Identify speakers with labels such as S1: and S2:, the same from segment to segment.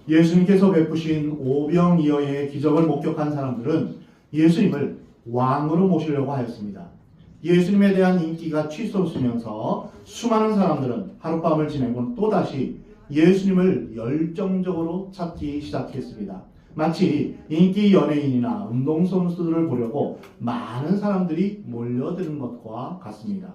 S1: 예수님께서 베푸신 오병이어의 기적을 목격한 사람들은 예수님을 왕으로 모시려고 하였습니다. 예수님에 대한 인기가 치솟으면서 수많은 사람들은 하룻밤을 지내고 또다시 예수님을 열정적으로 찾기 시작했습니다. 마치 인기 연예인이나 운동선수들을 보려고 많은 사람들이 몰려드는 것과 같습니다.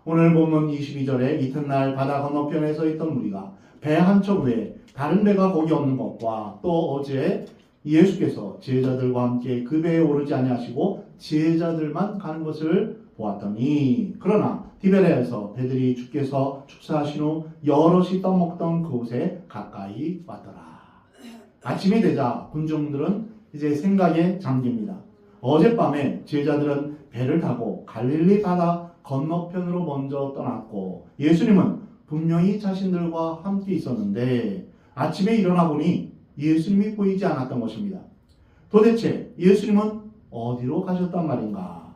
S1: 오늘 본문 22절에 이튿날 바다 건너편에 서 있던 무리가 배 한 척 외에 다른 배가 거기 없는 것과 또 어제 예수께서 제자들과 함께 그 배에 오르지 아니하시고 제자들만 가는 것을 보았더니 그러나 디베레에서 배들이 주께서 축사하신 후 여럿이 떠먹던 그곳에 가까이 왔더라. 아침이 되자 군중들은 이제 생각에 잠깁니다. 어젯밤에 제자들은 배를 타고 갈릴리 바다 건너편으로 먼저 떠났고 예수님은 분명히 자신들과 함께 있었는데 아침에 일어나 보니 예수님이 보이지 않았던 것입니다. 도대체 예수님은 어디로 가셨단 말인가?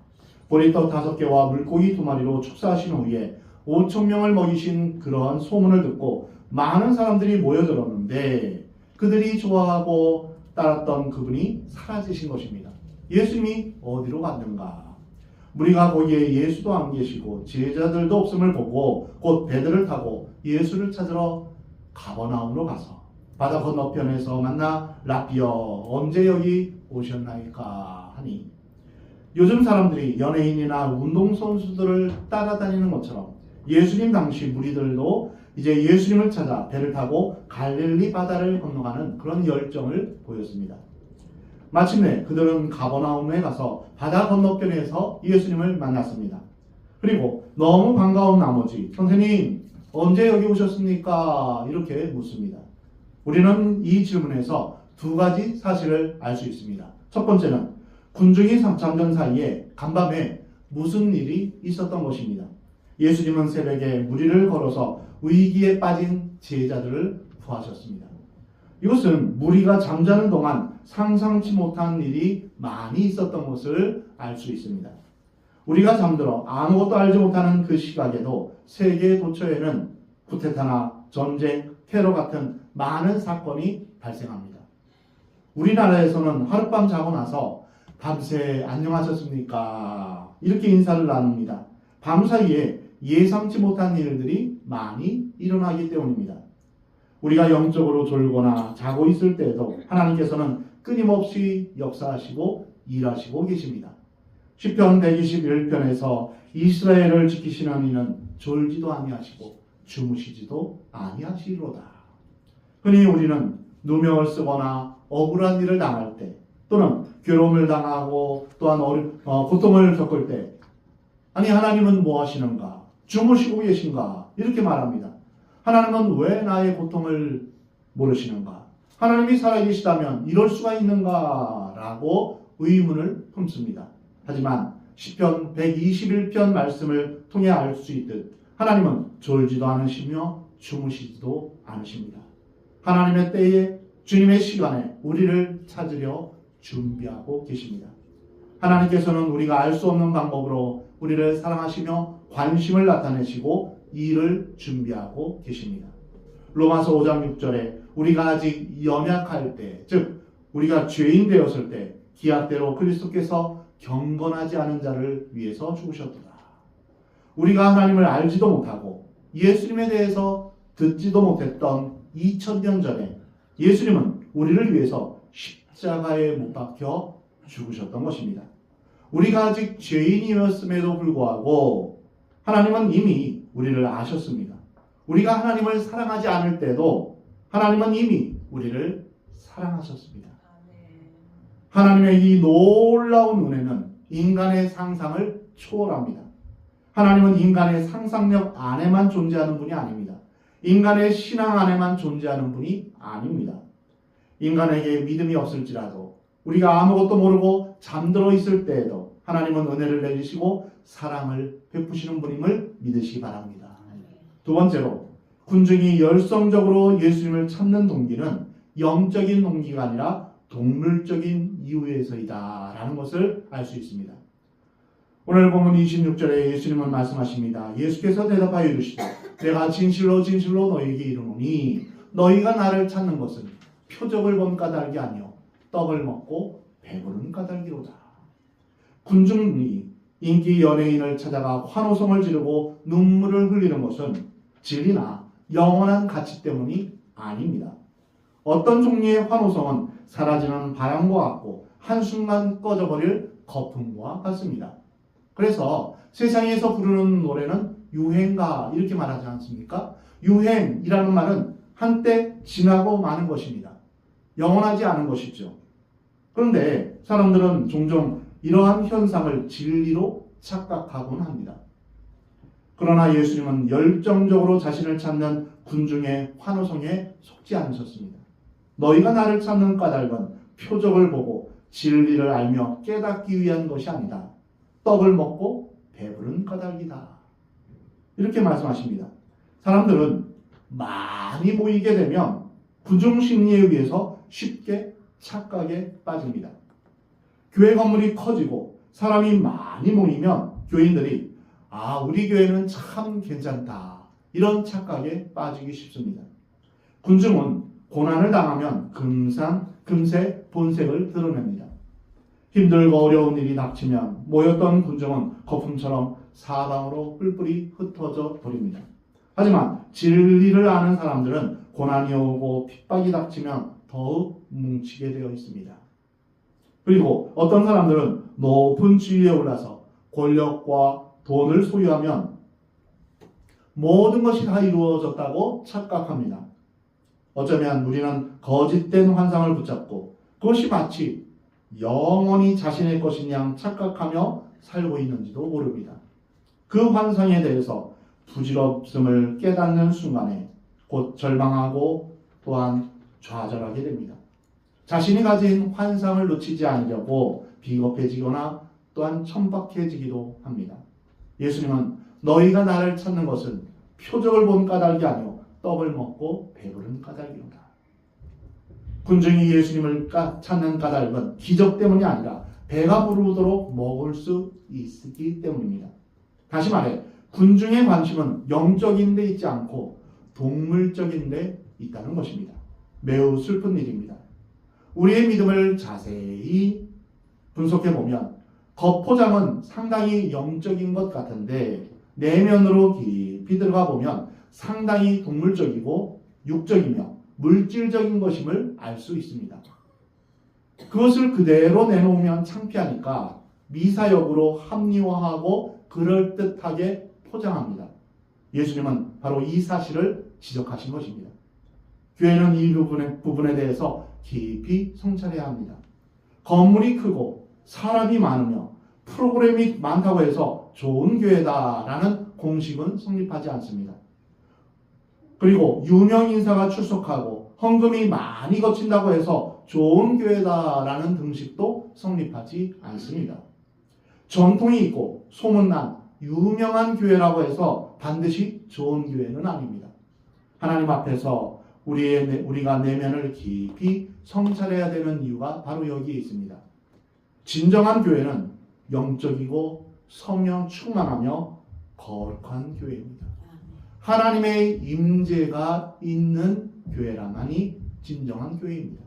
S1: 보리떡 5개와 물고기 2마리로 축사하신 후에 5,000명을 먹이신 그러한 소문을 듣고 많은 사람들이 모여들었는데 그들이 좋아하고 따랐던 그분이 사라지신 것입니다. 예수님이 어디로 갔는가? 무리가 거기에 예수도 안 계시고 제자들도 없음을 보고 곧 배들을 타고 예수를 찾으러 가버나움으로 가서 바다 건너편에서 만나 랍비여 언제 여기 오셨나이까 하니 요즘 사람들이 연예인이나 운동선수들을 따라다니는 것처럼 예수님 당시 무리들도 이제 예수님을 찾아 배를 타고 갈릴리 바다를 건너가는 그런 열정을 보였습니다. 마침내 그들은 가버나움에 가서 바다 건너편에서 예수님을 만났습니다. 그리고 너무 반가운 나머지 선생님 언제 여기 오셨습니까? 이렇게 묻습니다. 우리는 이 질문에서 2가지 사실을 알 수 있습니다. 첫 번째는 군중이 잠든 사이에 간밤에 무슨 일이 있었던 것입니다. 예수님은 새벽에 무리를 걸어서 위기에 빠진 제자들을 구하셨습니다. 이것은 무리가 잠자는 동안 상상치 못한 일이 많이 있었던 것을 알 수 있습니다. 우리가 잠들어 아무것도 알지 못하는 그 시각에도 세계 도처에는 쿠데타나 전쟁, 테러 같은 많은 사건이 발생합니다. 우리나라에서는 하룻밤 자고 나서 밤새 안녕하셨습니까? 이렇게 인사를 나눕니다. 밤사이에 예상치 못한 일들이 많이 일어나기 때문입니다. 우리가 영적으로 졸거나 자고 있을 때에도 하나님께서는 끊임없이 역사하시고 일하시고 계십니다. 시편 121편에서 이스라엘을 지키시는 이는 졸지도 아니하시고 주무시지도 아니하시리로다. 흔히 우리는 누명을 쓰거나 억울한 일을 당할 때 또는 괴로움을 당하고 또한 고통을 겪을 때 아니 하나님은 뭐 하시는가? 주무시고 계신가? 이렇게 말합니다. 하나님은 왜 나의 고통을 모르시는가? 하나님이 살아계시다면 이럴 수가 있는가? 라고 의문을 품습니다. 하지만 시편 121편 말씀을 통해 알 수 있듯 하나님은 졸지도 않으시며 주무시지도 않으십니다. 하나님의 때에 주님의 시간에 우리를 찾으려 준비하고 계십니다. 하나님께서는 우리가 알 수 없는 방법으로 우리를 사랑하시며 관심을 나타내시고 일을 준비하고 계십니다. 로마서 5장 6절에 우리가 아직 연약할 때, 즉 우리가 죄인 되었을 때 기약대로 그리스도께서 경건하지 않은 자를 위해서 죽으셨도다. 우리가 하나님을 알지도 못하고 예수님에 대해서 듣지도 못했던 2000년 전에 예수님은 우리를 위해서 십자가에 못 박혀 죽으셨던 것입니다. 우리가 아직 죄인이었음에도 불구하고 하나님은 이미 우리를 아셨습니다. 우리가 하나님을 사랑하지 않을 때도 하나님은 이미 우리를 사랑하셨습니다. 하나님의 이 놀라운 은혜는 인간의 상상을 초월합니다. 하나님은 인간의 상상력 안에만 존재하는 분이 아닙니다. 인간의 신앙 안에만 존재하는 분이 아닙니다. 인간에게 믿음이 없을지라도 우리가 아무것도 모르고 잠들어 있을 때에도 하나님은 은혜를 내리시고 사랑을 베푸시는 분임을 믿으시기 바랍니다. 2번째로 군중이 열성적으로 예수님을 찾는 동기는 영적인 동기가 아니라 동물적인 이유에서이다 라는 것을 알 수 있습니다. 오늘 본문 26절에 예수님은 말씀하십니다. 예수께서 대답하여 이르시되 내가 진실로 진실로 너희에게 이르노니 너희가 나를 찾는 것은 표적을 본 까닭이 아니요 떡을 먹고 배부른 까닭이로다. 군중이 인기 연예인을 찾아가 환호성을 지르고 눈물을 흘리는 것은 진리나 영원한 가치 때문이 아닙니다. 어떤 종류의 환호성은 사라지는 바람과 같고 한순간 꺼져버릴 거품과 같습니다. 그래서 세상에서 부르는 노래는 유행가 이렇게 말하지 않습니까? 유행이라는 말은 한때 지나고 마는 것입니다. 영원하지 않은 것이죠. 그런데 사람들은 종종 이러한 현상을 진리로 착각하곤 합니다. 그러나 예수님은 열정적으로 자신을 찾는 군중의 환호성에 속지 않으셨습니다. 너희가 나를 찾는 까닭은 표적을 보고 진리를 알며 깨닫기 위한 것이 아니다. 떡을 먹고 배부른 까닭이다. 이렇게 말씀하십니다. 사람들은 많이 모이게 되면 군중 심리에 의해서 쉽게 착각에 빠집니다. 교회 건물이 커지고 사람이 많이 모이면 교인들이 우리 교회는 참 괜찮다. 이런 착각에 빠지기 쉽습니다. 군중은 고난을 당하면 금세 본색을 드러냅니다. 힘들고 어려운 일이 닥치면 모였던 군중은 거품처럼 사방으로 뿔뿔이 흩어져 버립니다. 하지만 진리를 아는 사람들은 고난이 오고 핍박이 닥치면 더욱 뭉치게 되어 있습니다. 그리고 어떤 사람들은 높은 지위에 올라서 권력과 돈을 소유하면 모든 것이 다 이루어졌다고 착각합니다. 어쩌면 우리는 거짓된 환상을 붙잡고 그것이 마치 영원히 자신의 것인 양 착각하며 살고 있는지도 모릅니다. 그 환상에 대해서 부질없음을 깨닫는 순간에 곧 절망하고 또한 좌절하게 됩니다. 자신이 가진 환상을 놓치지 않으려고 비겁해지거나 또한 천박해지기도 합니다. 예수님은 너희가 나를 찾는 것은 표적을 본 까닭이 아니요 떡을 먹고 배부른 까닭이로다. 군중이 예수님을 찾는 까닭은 기적 때문이 아니라 배가 부르도록 먹을 수 있기 때문입니다. 다시 말해 군중의 관심은 영적인 데 있지 않고 동물적인 데 있다는 것입니다. 매우 슬픈 일입니다. 우리의 믿음을 자세히 분석해보면 겉포장은 상당히 영적인 것 같은데 내면으로 깊이 들어가 보면 상당히 동물적이고 육적이며 물질적인 것임을 알 수 있습니다. 그것을 그대로 내놓으면 창피하니까 미사역으로 합리화하고 그럴듯하게 포장합니다. 예수님은 바로 이 사실을 지적하신 것입니다. 교회는 이 부분에 대해서 깊이 성찰해야 합니다. 건물이 크고 사람이 많으며 프로그램이 많다고 해서 좋은 교회다라는 공식은 성립하지 않습니다. 그리고 유명 인사가 출석하고 헌금이 많이 거친다고 해서 좋은 교회다라는 등식도 성립하지 않습니다. 전통이 있고 소문난 유명한 교회라고 해서 반드시 좋은 교회는 아닙니다. 하나님 앞에서 우리가 내면을 깊이 성찰해야 되는 이유가 바로 여기에 있습니다. 진정한 교회는 영적이고 성령 충만하며 거룩한 교회입니다. 하나님의 임재가 있는 교회라만이 진정한 교회입니다.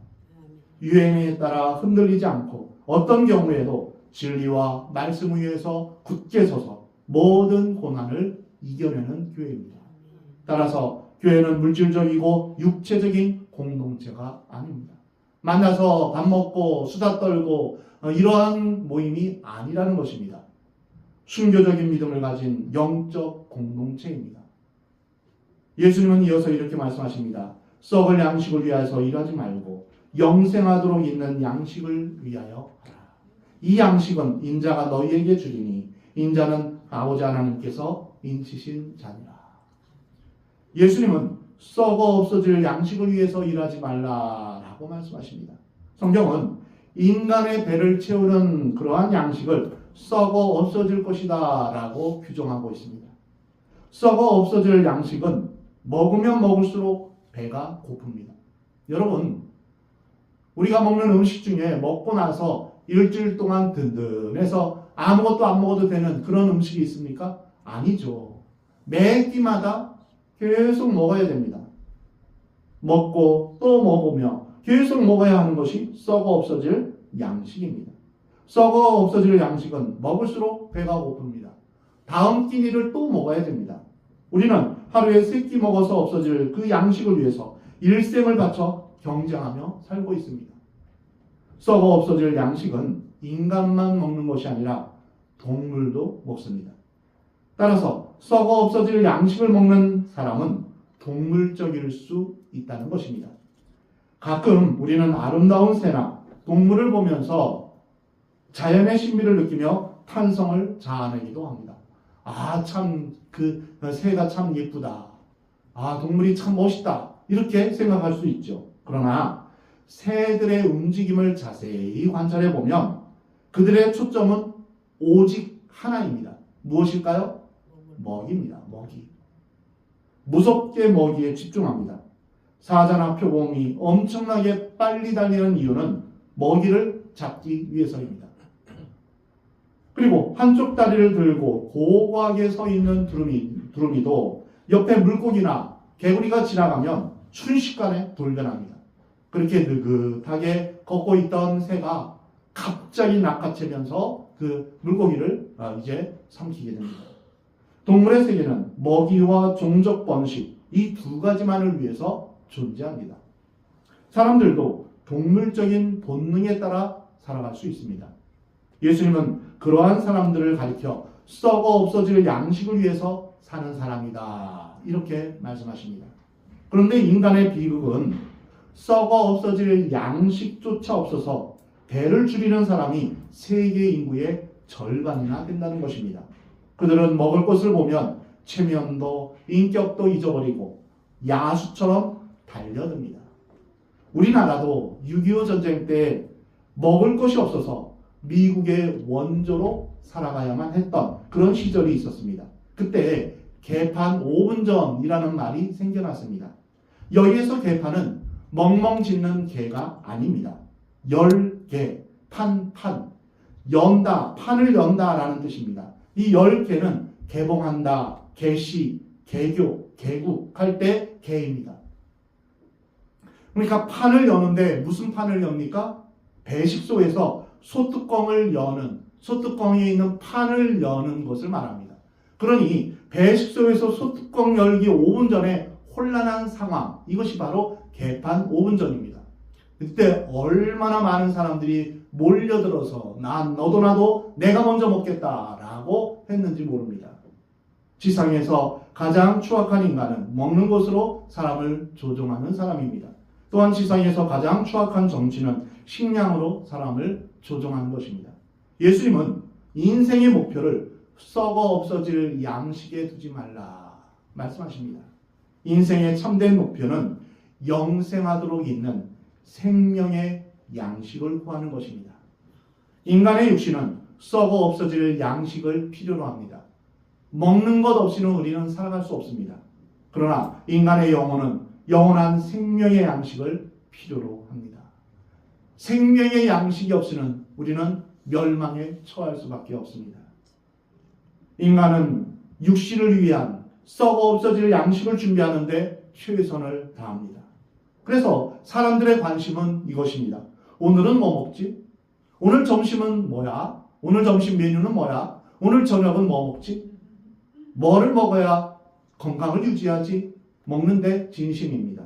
S1: 유행에 따라 흔들리지 않고 어떤 경우에도 진리와 말씀 위에서 굳게 서서 모든 고난을 이겨내는 교회입니다. 따라서 교회는 물질적이고 육체적인 공동체가 아닙니다. 만나서 밥 먹고 수다 떨고 이러한 모임이 아니라는 것입니다. 순교적인 믿음을 가진 영적 공동체입니다. 예수님은 이어서 이렇게 말씀하십니다. 썩을 양식을 위하여서 일하지 말고 영생하도록 있는 양식을 위하여 하라. 이 양식은 인자가 너희에게 주리니 인자는 아버지 하나님께서 인치신 자니라. 예수님은 썩어 없어질 양식을 위해서 일하지 말라라고 말씀하십니다. 성경은 인간의 배를 채우는 그러한 양식을 썩어 없어질 것이다 라고 규정하고 있습니다. 썩어 없어질 양식은 먹으면 먹을수록 배가 고픕니다. 여러분, 우리가 먹는 음식 중에 먹고 나서 일주일 동안 든든해서 아무것도 안 먹어도 되는 그런 음식이 있습니까? 아니죠. 매 끼마다 계속 먹어야 됩니다. 먹고 또 먹으며 계속 먹어야 하는 것이 썩어 없어질 양식입니다. 썩어 없어질 양식은 먹을수록 배가 고픕니다. 다음 끼니를 또 먹어야 됩니다. 우리는 하루에 3끼 먹어서 없어질 그 양식을 위해서 일생을 바쳐 경쟁하며 살고 있습니다. 썩어 없어질 양식은 인간만 먹는 것이 아니라 동물도 먹습니다. 따라서 썩어 없어질 양식을 먹는 사람은 동물적일 수 있다는 것입니다. 가끔 우리는 아름다운 새나 동물을 보면서 자연의 신비를 느끼며 탄성을 자아내기도 합니다. 아, 참, 그 새가 참 예쁘다. 아, 동물이 참 멋있다. 이렇게 생각할 수 있죠. 그러나 새들의 움직임을 자세히 관찰해 보면 그들의 초점은 오직 하나입니다. 무엇일까요? 먹이입니다. 먹이. 무섭게 먹이에 집중합니다. 사자나 표범이 엄청나게 빨리 달리는 이유는 먹이를 잡기 위해서입니다. 그리고 한쪽 다리를 들고 고고하게 서 있는 두루미도 옆에 물고기나 개구리가 지나가면 순식간에 돌변합니다. 그렇게 느긋하게 걷고 있던 새가 갑자기 낚아채면서 그 물고기를 이제 삼키게 됩니다. 동물의 세계는 먹이와 종족 번식 이 두 가지만을 위해서 존재합니다. 사람들도 동물적인 본능에 따라 살아갈 수 있습니다. 예수님은 그러한 사람들을 가리켜 썩어 없어질 양식을 위해서 사는 사람이다. 이렇게 말씀하십니다. 그런데 인간의 비극은 썩어 없어질 양식조차 없어서 배를 줄이는 사람이 세계 인구의 절반이나 된다는 것입니다. 그들은 먹을 것을 보면 체면도 인격도 잊어버리고 야수처럼 달려듭니다. 우리나라도 6.25 전쟁 때 먹을 것이 없어서 미국의 원조로 살아가야만 했던 그런 시절이 있었습니다. 그때 개판 5분 전이라는 말이 생겨났습니다. 여기에서 개판은 멍멍 짖는 개가 아닙니다. 열개, 판, 연다, 판을 연다라는 뜻입니다. 이 10개는 개봉한다, 개시, 개교, 개국 할 때 개입니다. 그러니까 판을 여는데 무슨 판을 엽니까? 배식소에서 소뚜껑을 여는, 소뚜껑에 있는 판을 여는 것을 말합니다. 그러니 배식소에서 소뚜껑 열기 5분 전에 혼란한 상황, 이것이 바로 개판 5분 전입니다. 그때 얼마나 많은 사람들이 몰려들어서 너도 나도 내가 먼저 먹겠다라고 했는지 모릅니다. 지상에서 가장 추악한 인간은 먹는 것으로 사람을 조종하는 사람입니다. 또한 지상에서 가장 추악한 정치는 식량으로 사람을 조종하는 것입니다. 예수님은 인생의 목표를 썩어 없어질 양식에 두지 말라 말씀하십니다. 인생의 참된 목표는 영생하도록 있는 생명의 양식을 구하는 것입니다. 인간의 육신은 썩어 없어질 양식을 필요로 합니다. 먹는 것 없이는 우리는 살아갈 수 없습니다. 그러나 인간의 영혼은 영원한 생명의 양식을 필요로 합니다. 생명의 양식이 없이는 우리는 멸망에 처할 수밖에 없습니다. 인간은 육신을 위한 썩어 없어질 양식을 준비하는데 최선을 다합니다. 그래서 사람들의 관심은 이것입니다. 오늘은 뭐 먹지? 오늘 점심은 뭐야? 오늘 점심 메뉴는 뭐야? 오늘 저녁은 뭐 먹지? 뭐를 먹어야 건강을 유지하지? 먹는데 진심입니다.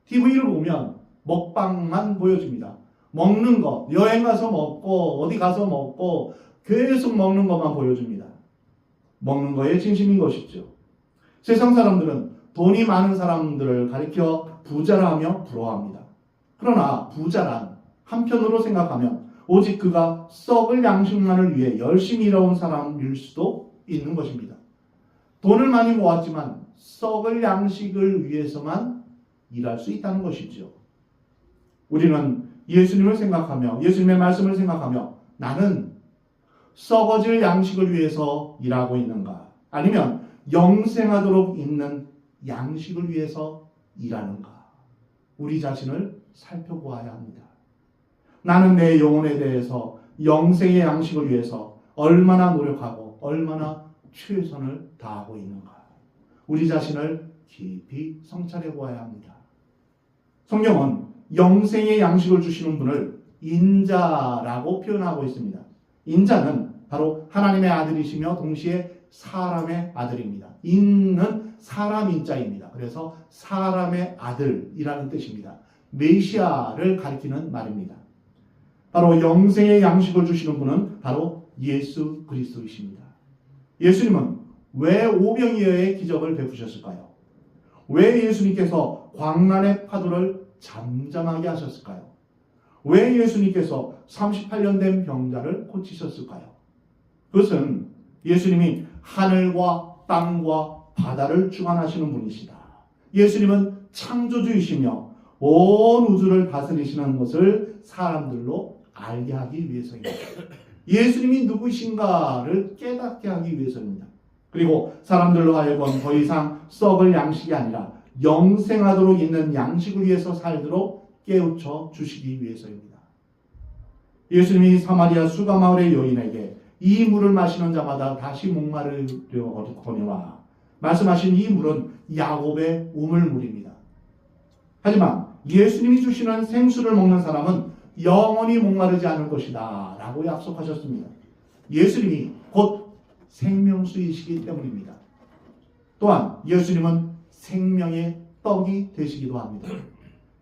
S1: TV를 보면 먹방만 보여줍니다. 먹는 거, 여행 가서 먹고 어디 가서 먹고 계속 먹는 것만 보여줍니다. 먹는 거에 진심인 것이죠. 세상 사람들은 돈이 많은 사람들을 가리켜 부자라 하며 부러워합니다. 그러나 부자란 한편으로 생각하면 오직 그가 썩을 양식만을 위해 열심히 일해온 사람일 수도 있는 것입니다. 돈을 많이 모았지만 썩을 양식을 위해서만 일할 수 있다는 것이죠. 우리는 예수님을 생각하며 예수님의 말씀을 생각하며 나는 썩어질 양식을 위해서 일하고 있는가? 아니면 영생하도록 있는 양식을 위해서 일하는가? 우리 자신을 살펴보아야 합니다. 나는 내 영혼에 대해서 영생의 양식을 위해서 얼마나 노력하고 얼마나 최선을 다하고 있는가? 우리 자신을 깊이 성찰해 보아야 합니다. 성경은 영생의 양식을 주시는 분을 인자라고 표현하고 있습니다. 인자는 바로 하나님의 아들이시며 동시에 사람의 아들입니다. 인은 사람 인자입니다. 그래서 사람의 아들이라는 뜻입니다. 메시아를 가리키는 말입니다. 바로 영생의 양식을 주시는 분은 바로 예수 그리스도이십니다. 예수님은 왜 오병이어의 기적을 베푸셨을까요? 왜 예수님께서 광란의 파도를 잠잠하게 하셨을까요? 왜 예수님께서 38년 된 병자를 고치셨을까요? 그것은 예수님이 하늘과 땅과 바다를 주관하시는 분이시다. 예수님은 창조주이시며 온 우주를 다스리시는 것을 사람들로 알게 하기 위해서입니다. 예수님이 누구신가를 깨닫게 하기 위해서입니다. 그리고 사람들로 하여금 더 이상 썩을 양식이 아니라 영생하도록 있는 양식을 위해서 살도록 깨우쳐 주시기 위해서입니다. 예수님이 사마리아 수가마을의 여인에게 이 물을 마시는 자마다 다시 목마르려거니와 말씀하신 이 물은 야곱의 우물물입니다. 하지만 예수님이 주시는 생수를 먹는 사람은 영원히 목마르지 않을 것이다 라고 약속하셨습니다. 예수님이 곧 생명수이시기 때문입니다. 또한 예수님은 생명의 떡이 되시기도 합니다.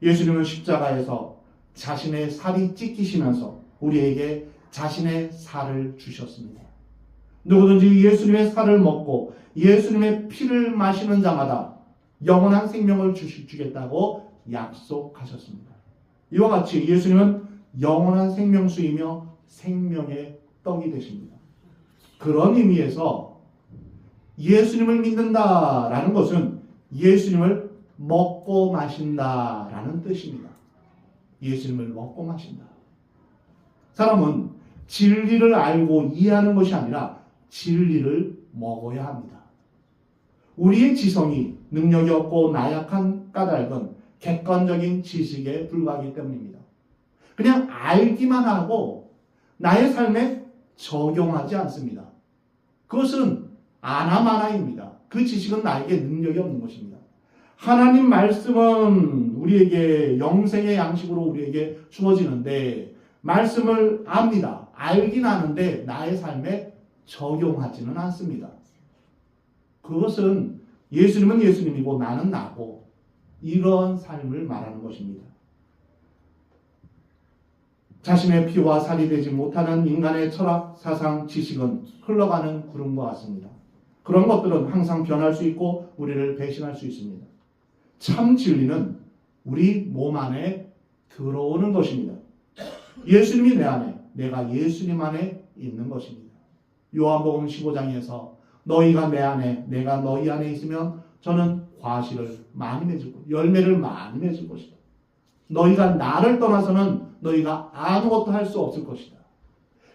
S1: 예수님은 십자가에서 자신의 살이 찢기시면서 우리에게 자신의 살을 주셨습니다. 누구든지 예수님의 살을 먹고 예수님의 피를 마시는 자마다 영원한 생명을 주겠다고 약속하셨습니다. 이와 같이 예수님은 영원한 생명수이며 생명의 떡이 되십니다. 그런 의미에서 예수님을 믿는다라는 것은 예수님을 먹고 마신다라는 뜻입니다. 예수님을 먹고 마신다. 사람은 진리를 알고 이해하는 것이 아니라 진리를 먹어야 합니다. 우리의 지성이 능력이 없고 나약한 까닭은 객관적인 지식에 불과하기 때문입니다. 그냥 알기만 하고 나의 삶에 적용하지 않습니다. 그것은 아나마나입니다. 그 지식은 나에게 능력이 없는 것입니다. 하나님 말씀은 우리에게 영생의 양식으로 우리에게 주어지는데 말씀을 압니다. 알긴 아는데 나의 삶에 적용하지는 않습니다. 그것은 예수님은 예수님이고 나는 나고 이런 삶을 말하는 것입니다. 자신의 피와 살이 되지 못하는 인간의 철학, 사상, 지식은 흘러가는 구름과 같습니다. 그런 것들은 항상 변할 수 있고 우리를 배신할 수 있습니다. 참 진리는 우리 몸 안에 들어오는 것입니다. 예수님이 내 안에, 내가 예수님 안에 있는 것입니다. 요한복음 15장에서 너희가 내 안에, 내가 너희 안에 있으면 저는 과실을 많이 맺을 것이다. 열매를 많이 맺을 것이다. 너희가 나를 떠나서는 너희가 아무것도 할 수 없을 것이다.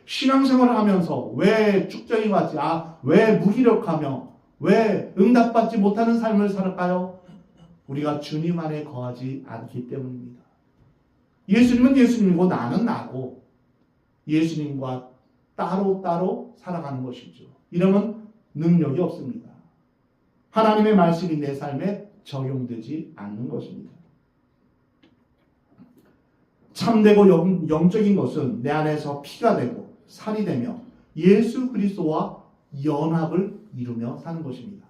S1: 신앙생활을 하면서 왜 쭉정이 같지, 왜 무기력하며 왜 응답받지 못하는 삶을 살을까요? 우리가 주님 안에 거하지 않기 때문입니다. 예수님은 예수님이고 나는 나고 예수님과 따로 살아가는 것이죠. 이러면 능력이 없습니다. 하나님의 말씀이 내 삶에 적용되지 않는 것입니다. 참되고 영적인 것은 내 안에서 피가 되고 살이 되며 예수 그리스도와 연합을 이루며 사는 것입니다.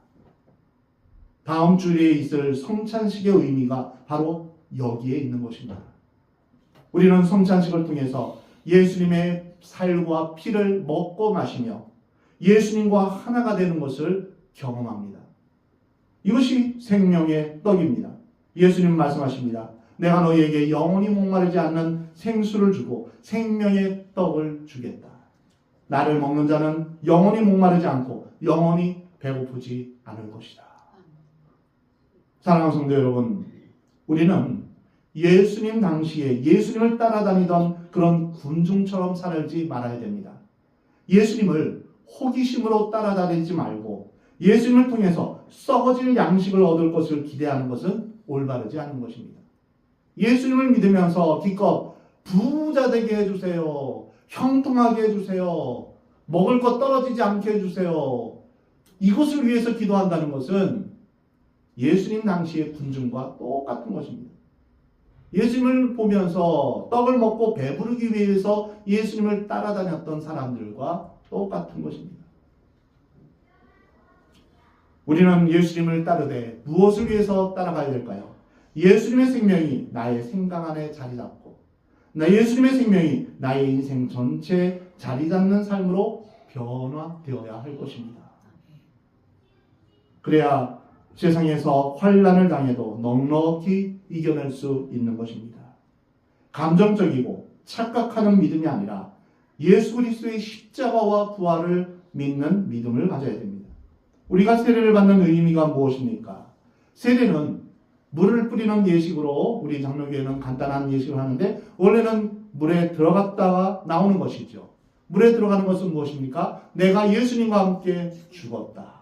S1: 다음 주일에 있을 성찬식의 의미가 바로 여기에 있는 것입니다. 우리는 성찬식을 통해서 예수님의 살과 피를 먹고 마시며 예수님과 하나가 되는 것을 경험합니다. 이것이 생명의 떡입니다. 예수님 말씀하십니다. 내가 너희에게 영원히 목마르지 않는 생수를 주고 생명의 떡을 주겠다. 나를 먹는 자는 영원히 목마르지 않고 영원히 배고프지 않을 것이다. 사랑하는 성도 여러분, 우리는 예수님 당시에 예수님을 따라다니던 그런 군중처럼 살지 말아야 됩니다. 예수님을 호기심으로 따라다니지 말고 예수님을 통해서 썩어질 양식을 얻을 것을 기대하는 것은 올바르지 않은 것입니다. 예수님을 믿으면서 기껏 부자 되게 해주세요. 형통하게 해주세요. 먹을 것 떨어지지 않게 해주세요. 이것을 위해서 기도한다는 것은 예수님 당시의 군중과 똑같은 것입니다. 예수님을 보면서 떡을 먹고 배부르기 위해서 예수님을 따라다녔던 사람들과 똑같은 것입니다. 우리는 예수님을 따르되 무엇을 위해서 따라가야 될까요? 예수님의 생명이 나의 생각 안에 자리 잡고 예수님의 생명이 나의 인생 전체에 자리 잡는 삶으로 변화되어야 할 것입니다. 그래야 세상에서 환난을 당해도 넉넉히 이겨낼 수 있는 것입니다. 감정적이고 착각하는 믿음이 아니라 예수 그리스도의 십자가와 부활을 믿는 믿음을 가져야 됩니다. 우리가 세례를 받는 의미가 무엇입니까? 세례는 물을 뿌리는 예식으로 우리 장로교회는 간단한 예식을 하는데 원래는 물에 들어갔다가 나오는 것이죠. 물에 들어가는 것은 무엇입니까? 내가 예수님과 함께 죽었다.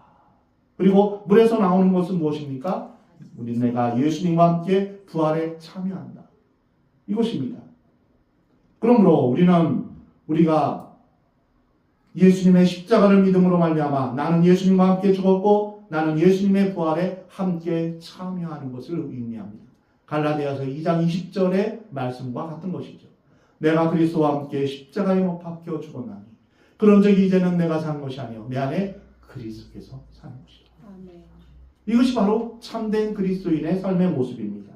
S1: 그리고 물에서 나오는 것은 무엇입니까? 내가 예수님과 함께 부활에 참여한다. 이것입니다. 그러므로 우리가 예수님의 십자가를 믿음으로 말미암아 나는 예수님과 함께 죽었고 나는 예수님의 부활에 함께 참여하는 것을 의미합니다. 갈라디아서 2장 20절의 말씀과 같은 것이죠. 내가 그리스도와 함께 십자가에 못 박혀 죽었나니 그런즉 이제는 내가 사는 것이 아니요 내 안에 그리스도께서 사는 것이다. 아멘. 이것이 바로 참된 그리스도인의 삶의 모습입니다.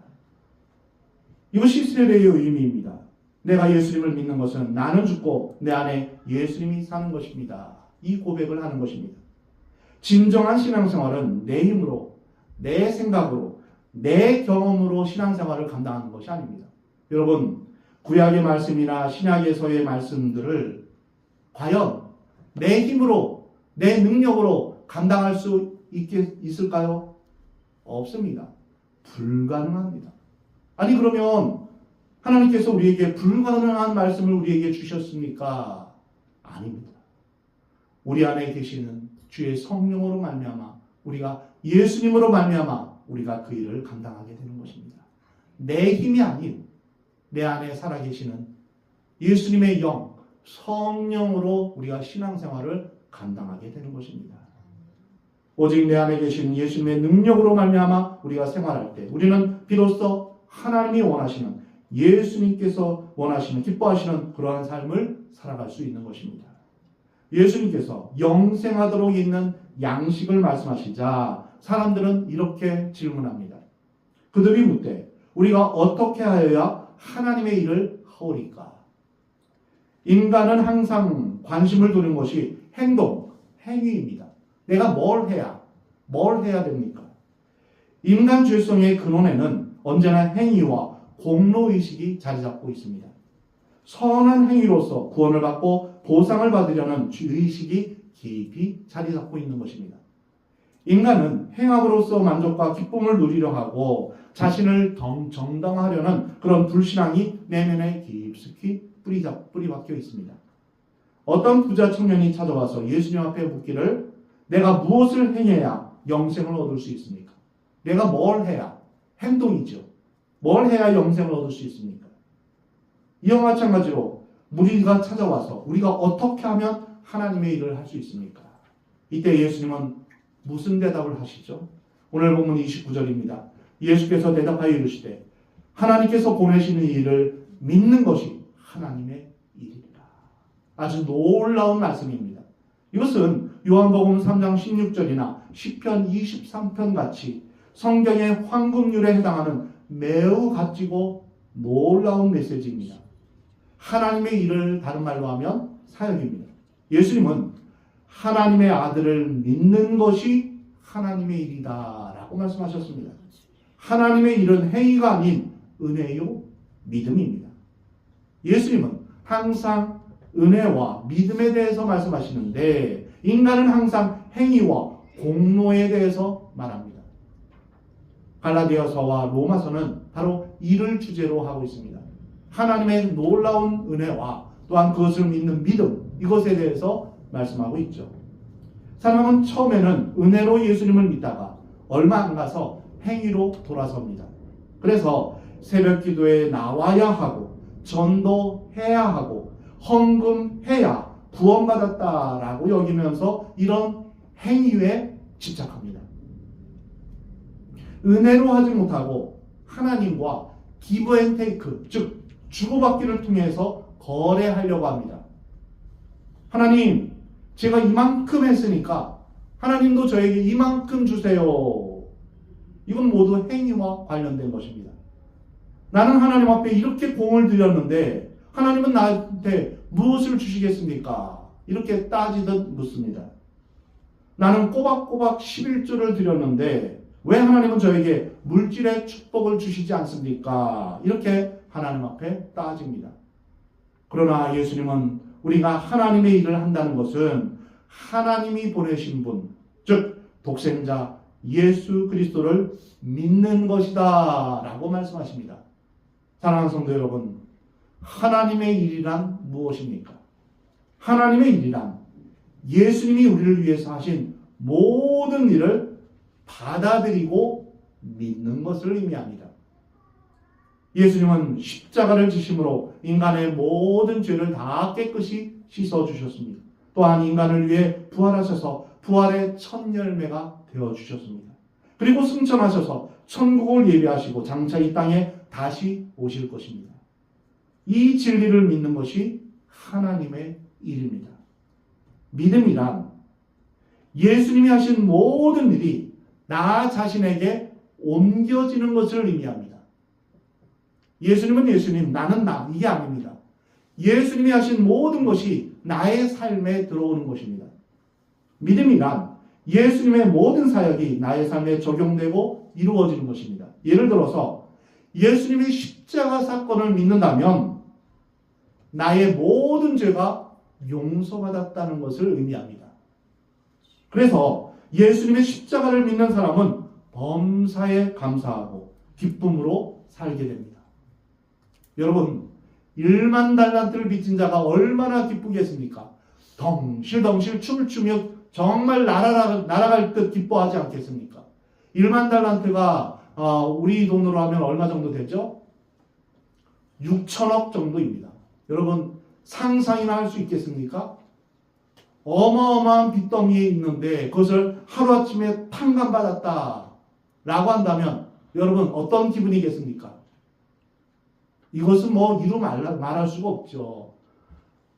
S1: 이것이 세례의 의미입니다. 내가 예수님을 믿는 것은 나는 죽고 내 안에 예수님이 사는 것입니다. 이 고백을 하는 것입니다. 진정한 신앙생활은 내 힘으로, 내 생각으로, 내 경험으로 신앙생활을 감당하는 것이 아닙니다. 여러분, 구약의 말씀이나 신약에서의 말씀들을 과연 내 힘으로, 내 능력으로 감당할 수 있을까요? 없습니다. 불가능합니다. 아니 그러면 하나님께서 우리에게 불가능한 말씀을 우리에게 주셨습니까? 아닙니다. 우리 안에 계시는 주의 성령으로 말미암아 우리가 예수님으로 말미암아 우리가 그 일을 감당하게 되는 것입니다. 내 힘이 아닌 내 안에 살아계시는 예수님의 영, 성령으로 우리가 신앙생활을 감당하게 되는 것입니다. 오직 내 안에 계신 예수님의 능력으로 말미암아 우리가 생활할 때 우리는 비로소 하나님이 원하시는 예수님께서 원하시는 기뻐하시는 그러한 삶을 살아갈 수 있는 것입니다. 예수님께서 영생하도록 있는 양식을 말씀하시자 사람들은 이렇게 질문합니다. 그들이 묻되 우리가 어떻게 하여야 하나님의 일을 하오리까? 인간은 항상 관심을 두는 것이 행동, 행위입니다. 내가 뭘 해야 됩니까? 인간 죄성의 근원에는 언제나 행위와 공로의식이 자리 잡고 있습니다. 선한 행위로서 구원을 받고 보상을 받으려는 의식이 깊이 자리 잡고 있는 것입니다. 인간은 행함으로써 만족과 기쁨을 누리려 하고 자신을 정당화하려는 그런 불신앙이 내면에 깊숙이 뿌리 박혀 있습니다. 어떤 부자 청년이 찾아와서 예수님 앞에 묻기를 내가 무엇을 행해야 영생을 얻을 수 있습니까? 내가 뭘 해야? 행동이죠. 뭘 해야 영생을 얻을 수 있습니까? 이와 마찬가지로 우리가 찾아와서 우리가 어떻게 하면 하나님의 일을 할 수 있습니까? 이때 예수님은 무슨 대답을 하시죠? 오늘 본문 29절입니다. 예수께서 대답하여 이르시되 하나님께서 보내시는 일을 믿는 것이 하나님의 일이라. 아주 놀라운 말씀입니다. 이것은 요한복음 3장 16절이나 시편 23편 같이 성경의 황금률에 해당하는 매우 값지고 놀라운 메시지입니다. 하나님의 일을 다른 말로 하면 사역입니다. 예수님은 하나님의 아들을 믿는 것이 하나님의 일이다 라고 말씀하셨습니다. 하나님의 일은 행위가 아닌 은혜요 믿음입니다. 예수님은 항상 은혜와 믿음에 대해서 말씀하시는데 인간은 항상 행위와 공로에 대해서 말합니다. 갈라디아서와 로마서는 바로 이를 주제로 하고 있습니다. 하나님의 놀라운 은혜와 또한 그것을 믿는 믿음, 이것에 대해서 말씀하고 있죠. 사람은 처음에는 은혜로 예수님을 믿다가 얼마 안 가서 행위로 돌아섭니다. 그래서 새벽 기도에 나와야 하고 전도해야 하고 헌금해야 구원받았다라고 여기면서 이런 행위에 집착합니다. 은혜로 하지 못하고 하나님과 give and take, 즉 주고받기를 통해서 거래하려고 합니다. 하나님, 제가 이만큼 했으니까 하나님도 저에게 이만큼 주세요. 이건 모두 행위와 관련된 것입니다. 나는 하나님 앞에 이렇게 공을 들였는데 하나님은 나한테 무엇을 주시겠습니까? 이렇게 따지듯 묻습니다. 나는 꼬박꼬박 11조를 드렸는데 왜 하나님은 저에게 물질의 축복을 주시지 않습니까? 이렇게 하나님 앞에 따집니다. 그러나 예수님은 우리가 하나님의 일을 한다는 것은 하나님이 보내신 분, 즉 독생자 예수 그리스도를 믿는 것이다 라고 말씀하십니다. 사랑하는 성도 여러분, 하나님의 일이란 무엇입니까? 하나님의 일이란 예수님이 우리를 위해서 하신 모든 일을 받아들이고 믿는 것을 의미합니다. 예수님은 십자가를 지심으로 인간의 모든 죄를 다 깨끗이 씻어주셨습니다. 또한 인간을 위해 부활하셔서 부활의 첫 열매가 되어주셨습니다. 그리고 승천하셔서 천국을 예비하시고 장차 이 땅에 다시 오실 것입니다. 이 진리를 믿는 것이 하나님의 일입니다. 믿음이란 예수님이 하신 모든 일이 나 자신에게 옮겨지는 것을 의미합니다. 예수님은 예수님, 나는 나, 이게 아닙니다. 예수님이 하신 모든 것이 나의 삶에 들어오는 것입니다. 믿음이란 예수님의 모든 사역이 나의 삶에 적용되고 이루어지는 것입니다. 예를 들어서 예수님의 십자가 사건을 믿는다면 나의 모든 죄가 용서받았다는 것을 의미합니다. 그래서 예수님의 십자가를 믿는 사람은 범사에 감사하고 기쁨으로 살게 됩니다. 여러분, 1만 달란트를 빚진 자가 얼마나 기쁘겠습니까? 덩실덩실 춤을 추며 정말 날아갈 듯 기뻐하지 않겠습니까? 1만 달란트가 우리 돈으로 하면 얼마 정도 되죠? 6천억 정도입니다. 여러분, 상상이나 할 수 있겠습니까? 어마어마한 빚더미에 있는데 그것을 하루아침에 탕감받았다 라고 한다면 여러분 어떤 기분이겠습니까? 이것은 이루 말할 수가 없죠.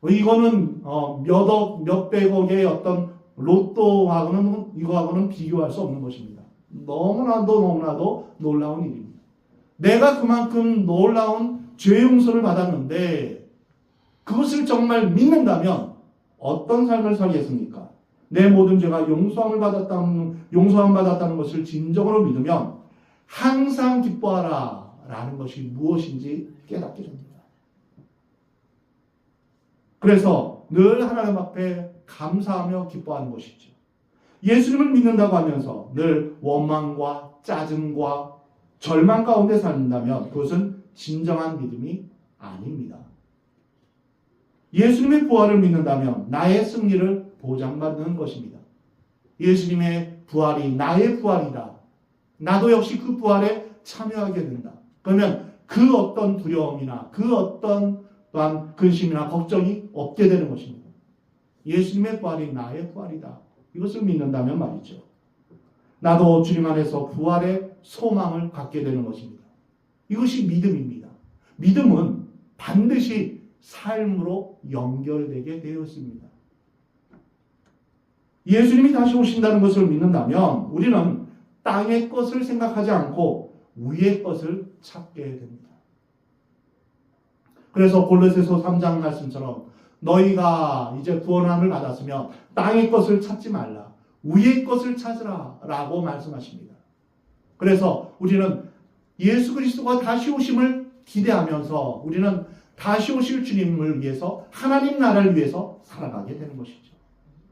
S1: 이거는 몇억, 몇백억의 어떤 로또하고는 이거하고는 비교할 수 없는 것입니다. 너무나도 놀라운 일입니다. 내가 그만큼 놀라운 죄 용서를 받았는데 그것을 정말 믿는다면 어떤 삶을 살겠습니까? 내 모든 죄가 용서함 받았다는 것을 진정으로 믿으면 항상 기뻐하라 라는 것이 무엇인지 깨닫게 됩니다. 그래서 늘 하나님 앞에 감사하며 기뻐하는 것이죠. 예수님을 믿는다고 하면서 늘 원망과 짜증과 절망 가운데 산다면 그것은 진정한 믿음이 아닙니다. 예수님의 부활을 믿는다면 나의 승리를 보장받는 것입니다. 예수님의 부활이 나의 부활이다. 나도 역시 그 부활에 참여하게 된다. 그러면 그 어떤 두려움이나 그 어떤 또한 근심이나 걱정이 없게 되는 것입니다. 예수님의 부활이 나의 부활이다. 이것을 믿는다면 말이죠. 나도 주님 안에서 부활의 소망을 갖게 되는 것입니다. 이것이 믿음입니다. 믿음은 반드시 삶으로 연결되게 되어 있습니다. 예수님이 다시 오신다는 것을 믿는다면 우리는 땅의 것을 생각하지 않고 위의 것을 찾게 됩니다. 그래서 골로새서 3장 말씀처럼 너희가 이제 구원함을 받았으면 땅의 것을 찾지 말라. 위의 것을 찾으라 라고 말씀하십니다. 그래서 우리는 예수 그리스도가 다시 오심을 기대하면서 우리는 다시 오실 주님을 위해서 하나님 나라를 위해서 살아가게 되는 것이죠.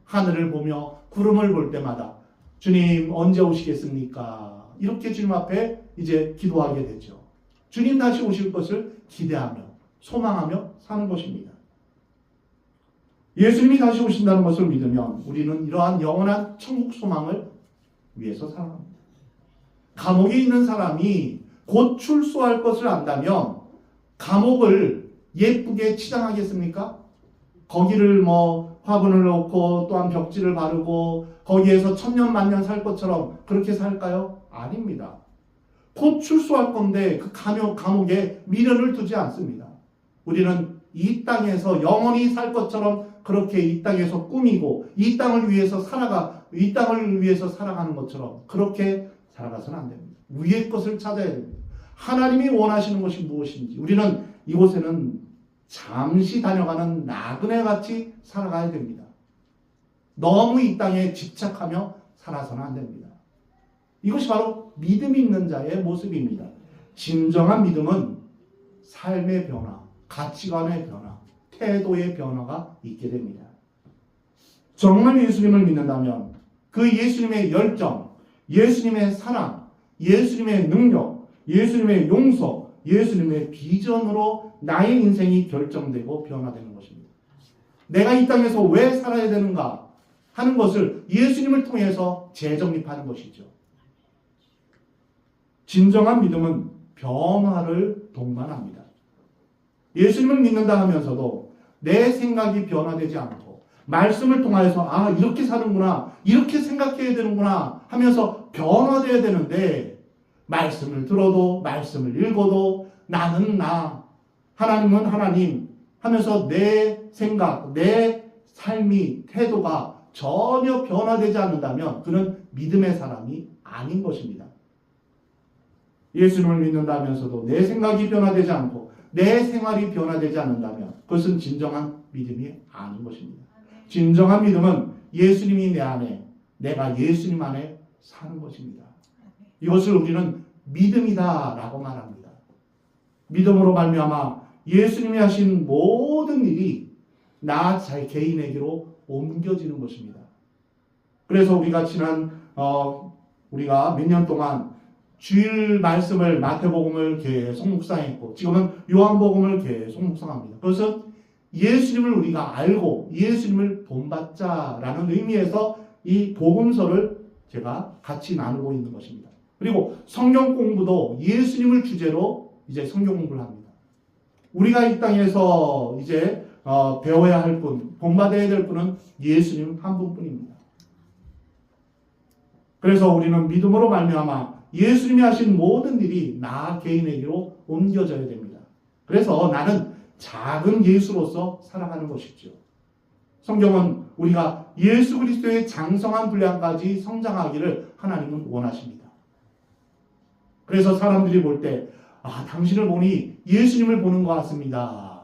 S1: 하늘을 보며 구름을 볼 때마다 주님 언제 오시겠습니까? 이렇게 주님 앞에 이제 기도하게 되죠. 주님 다시 오실 것을 기대하며 소망하며 사는 것입니다. 예수님이 다시 오신다는 것을 믿으면 우리는 이러한 영원한 천국 소망을 위해서 살아갑니다. 감옥에 있는 사람이 곧 출소할 것을 안다면 감옥을 예쁘게 치장하겠습니까? 거기를 화분을 놓고 또한 벽지를 바르고 거기에서 천년 만년 살 것처럼 그렇게 살까요? 아닙니다. 곧 출소할 건데 그 감옥에 미련을 두지 않습니다. 우리는 이 땅에서 영원히 살 것처럼 그렇게 이 땅에서 꾸미고 이 땅을 위해서 살아가는 것처럼 그렇게 살아가서는 안 됩니다. 위의 것을 찾아야 됩니다. 하나님이 원하시는 것이 무엇인지 우리는 이곳에는 잠시 다녀가는 나그네 같이 살아가야 됩니다. 너무 이 땅에 집착하며 살아서는 안 됩니다. 이것이 바로 믿음이 있는 자의 모습입니다. 진정한 믿음은 삶의 변화, 가치관의 변화, 태도의 변화가 있게 됩니다. 정말 예수님을 믿는다면 그 예수님의 열정, 예수님의 사랑, 예수님의 능력, 예수님의 용서, 예수님의 비전으로 나의 인생이 결정되고 변화되는 것입니다. 내가 이 땅에서 왜 살아야 되는가 하는 것을 예수님을 통해서 재정립하는 것이죠. 진정한 믿음은 변화를 동반합니다. 예수님을 믿는다 하면서도 내 생각이 변화되지 않고 말씀을 통하여서 이렇게 사는구나, 이렇게 생각해야 되는구나 하면서 변화되어야 되는데 말씀을 들어도 말씀을 읽어도 나는 나, 하나님은 하나님 하면서 내 생각, 내 삶이 태도가 전혀 변화되지 않는다면 그는 믿음의 사람이 아닌 것입니다. 예수님을 믿는다면서도 내 생각이 변화되지 않고 내 생활이 변화되지 않는다면 그것은 진정한 믿음이 아닌 것입니다. 진정한 믿음은 예수님이 내 안에, 내가 예수님 안에 사는 것입니다. 이것을 우리는 믿음이다라고 말합니다. 믿음으로 말미암아 예수님이 하신 모든 일이 나 개인에게로 옮겨지는 것입니다. 그래서 우리가 우리가 몇 년 동안 주일 말씀을 마태복음을 계속 묵상했고 지금은 요한복음을 계속 묵상합니다. 그것은 예수님을 우리가 알고 예수님을 본받자라는 의미에서 이 복음서를 제가 같이 나누고 있는 것입니다. 그리고 성경 공부도 예수님을 주제로 이제 성경 공부를 합니다. 우리가 이 땅에서 이제 배워야 할 분, 본받아야 될 분은 예수님 한 분뿐입니다. 그래서 우리는 믿음으로 말미암아 예수님이 하신 모든 일이 나 개인에게로 옮겨져야 됩니다. 그래서 나는 작은 예수로서 살아가는 것이죠. 성경은 우리가 예수 그리스도의 장성한 분량까지 성장하기를 하나님은 원하십니다. 그래서 사람들이 볼 때 당신을 보니 예수님을 보는 것 같습니다.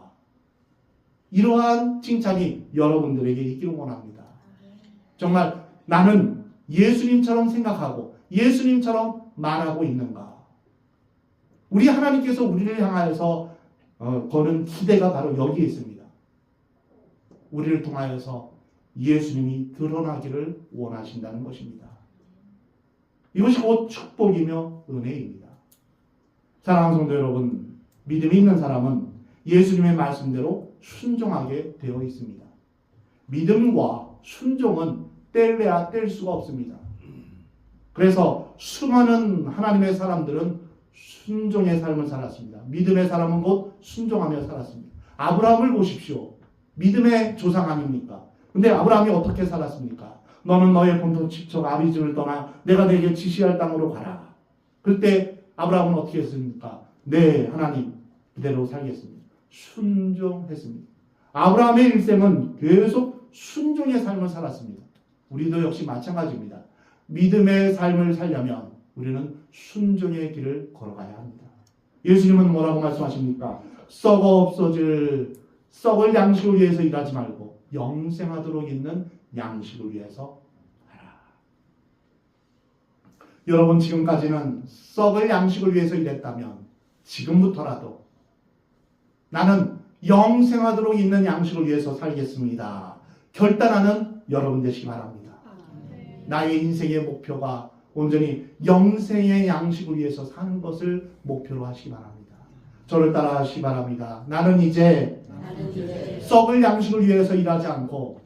S1: 이러한 칭찬이 여러분들에게 있기를 원합니다. 정말 나는 예수님처럼 생각하고 예수님처럼 말하고 있는가? 우리 하나님께서 우리를 향하여서 거는 기대가 바로 여기에 있습니다. 우리를 통하여서 예수님이 드러나기를 원하신다는 것입니다. 이것이 곧 축복이며 은혜입니다. 사랑하는 성도 여러분, 믿음이 있는 사람은 예수님의 말씀대로 순종하게 되어 있습니다. 믿음과 순종은 뗄래야 뗄 수가 없습니다. 그래서 수많은 하나님의 사람들은 순종의 삶을 살았습니다. 믿음의 사람은 곧 순종하며 살았습니다. 아브라함을 보십시오. 믿음의 조상 아닙니까? 근데 아브라함이 어떻게 살았습니까? 너는 너의 본토 직접 아비 집을 떠나 내가 내게 지시할 땅으로 가라. 그때 아브라함은 어떻게 했습니까? 네, 하나님 그대로 살겠습니다. 순종했습니다. 아브라함의 일생은 계속 순종의 삶을 살았습니다. 우리도 역시 마찬가지입니다. 믿음의 삶을 살려면 우리는 순종의 길을 걸어가야 합니다. 예수님은 뭐라고 말씀하십니까? 썩을 양식을 위해서 일하지 말고 영생하도록 있는 양식을 위해서 하라. 여러분 지금까지는 썩을 양식을 위해서 일했다면 지금부터라도 나는 영생하도록 있는 양식을 위해서 살겠습니다. 결단하는 여러분 되시기 바랍니다. 나의 인생의 목표가 온전히 영생의 양식을 위해서 사는 것을 목표로 하시기 바랍니다. 저를 따라 하시기 바랍니다. 나는 이제 썩을 양식을 위해서 일하지 않고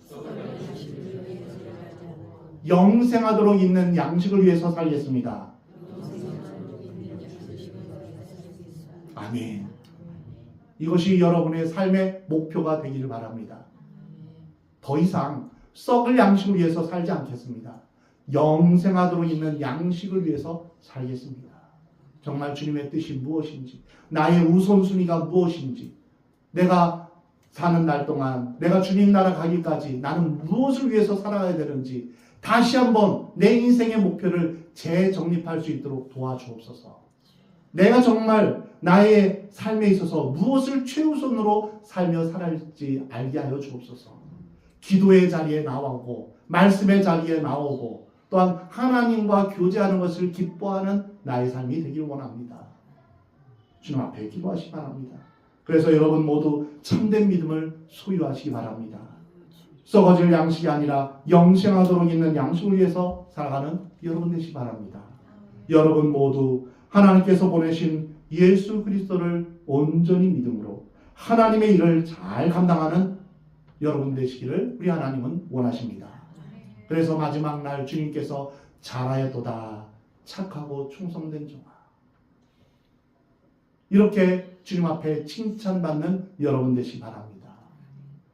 S1: 영생하도록 있는 양식을 위해서 살겠습니다. 아멘. 이것이 여러분의 삶의 목표가 되기를 바랍니다. 더 이상 썩을 양식을 위해서 살지 않겠습니다. 영생하도록 있는 양식을 위해서 살겠습니다. 정말 주님의 뜻이 무엇인지, 나의 우선순위가 무엇인지, 내가 사는 날 동안, 내가 주님 나라 가기까지 나는 무엇을 위해서 살아가야 되는지 다시 한번 내 인생의 목표를 재정립할 수 있도록 도와주옵소서. 내가 정말 나의 삶에 있어서 무엇을 최우선으로 살며 살아갈지 알게 하여 주옵소서. 기도의 자리에 나오고 말씀의 자리에 나오고 또한 하나님과 교제하는 것을 기뻐하는 나의 삶이 되길 원합니다. 주님 앞에 기도하시기 바랍니다. 그래서 여러분 모두 참된 믿음을 소유하시기 바랍니다. 썩어질 양식이 아니라 영생하도록 있는 양식을 위해서 살아가는 여러분 되시기 바랍니다. 여러분 모두 하나님께서 보내신 예수 그리스도를 온전히 믿음으로 하나님의 일을 잘 감당하는 여러분 되시기를 우리 하나님은 원하십니다. 그래서 마지막 날 주님께서 잘하였도다 착하고 충성된 종아, 이렇게 주님 앞에 칭찬받는 여러분 되시기 바랍니다.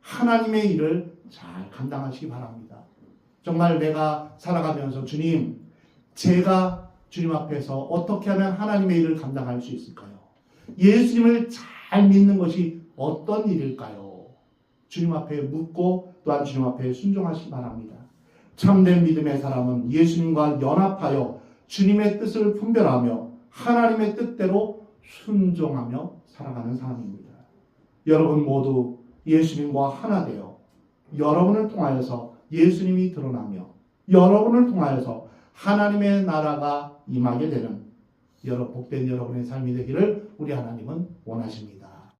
S1: 하나님의 일을 잘 감당하시기 바랍니다. 정말 내가 살아가면서 주님, 제가 주님 앞에서 어떻게 하면 하나님의 일을 감당할 수 있을까요? 예수님을 잘 믿는 것이 어떤 일일까요? 주님 앞에 묻고 또한 주님 앞에 순종하시기 바랍니다. 참된 믿음의 사람은 예수님과 연합하여 주님의 뜻을 분별하며 하나님의 뜻대로 순종하며 살아가는 사람입니다. 여러분 모두 예수님과 하나 되어 여러분을 통하여서 예수님이 드러나며 여러분을 통하여서 하나님의 나라가 임하게 되는 복된 여러분의 삶이 되기를 우리 하나님은 원하십니다.